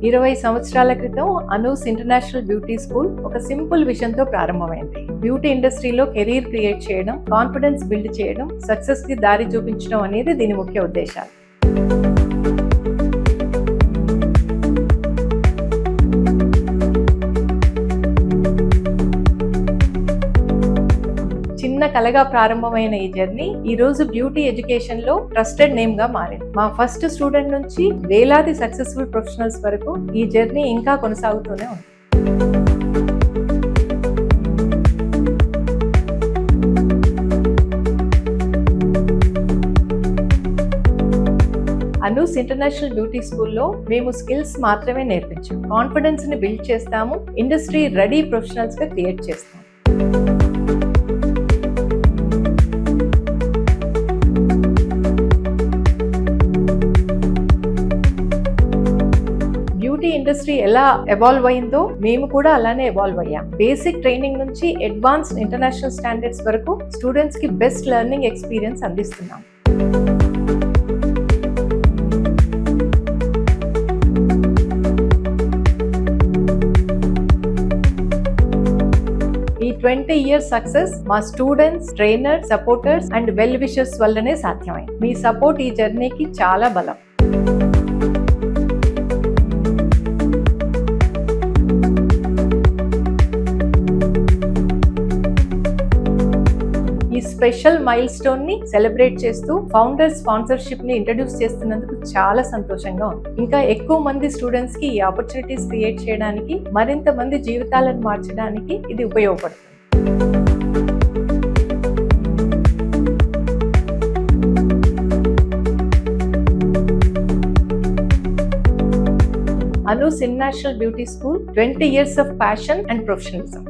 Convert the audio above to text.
20 సంవత్సరాల క్రితం Anu's International Beauty school ఒక సింపుల్ విజన్ తో ప్రారంభమైంది. బ్యూటీ ఇండస్ట్రీలో కెరీర్ క్రియేట్ చేయడం, కాన్ఫిడెన్స్ బిల్డ్ చేయడం, సక్సెస్ కి దారి చూపించడం అనేది దీని ముఖ్య ఉద్దేశాలు. చిన్న కలగా ప్రారంభమైన ఈ జర్నీ ఈ రోజు బ్యూటీ ఎడ్యుకేషన్ లో ట్రస్టెడ్ నేమ్ గా మారింది. మా ఫస్ట్ స్టూడెంట్ నుంచి వేలాది సక్సెస్ఫుల్ ప్రొఫెషనల్స్ వరకు ఈ జర్నీ ఇంకా కొనసాగుతూనే ఉంది. అనూస్ ఇంటర్నేషనల్ బ్యూటీ స్కూల్లో మేము స్కిల్స్ మాత్రమే నేర్పించాం, కాన్ఫిడెన్స్ ని బిల్డ్ చేస్తాము, ఇండస్ట్రీ రెడీ ప్రొఫెషనల్స్ గా క్రియేట్ చేస్తాము. బ్యూటీ ఇండస్ట్రీ ఎలా ఎవాల్వ్ అయిందో మేము కూడా అలానే ఎవాల్వ్ అయ్యాం. బేసిక్ ట్రైనింగ్ నుంచి అడ్వాన్స్డ్ ఇంటర్నేషనల్ స్టాండర్డ్స్ వరకు స్టూడెంట్స్ కి బెస్ట్ లెర్నింగ్ ఎక్స్పీరియన్స్ అందిస్తున్నాం. ఈ 20 years సక్సెస్ మా students, trainers, supporters and well wishers వల్లనే సాధ్యమైంది. మీ సపోర్ట్ ఈ జర్నీకి చాలా బలం. ఈ స్పెషల్ మైల్ స్టోన్ ని సెలబ్రేట్ చేస్తూ ఫౌండర్ స్పాన్సర్షిప్ ని ఇంట్రడ్యూస్ చేస్తున్నందుకు చాలా సంతోషంగా ఉంది. ఇంకా ఎక్కువ మంది స్టూడెంట్స్ కి ఈ ఆపర్చునిటీస్ క్రియేట్ చేయడానికి, మరింత మంది జీవితాలను మార్చడానికి ఇది ఉపయోగపడుతుంది. Anoos International Beauty School 20 years of passion and professionalism.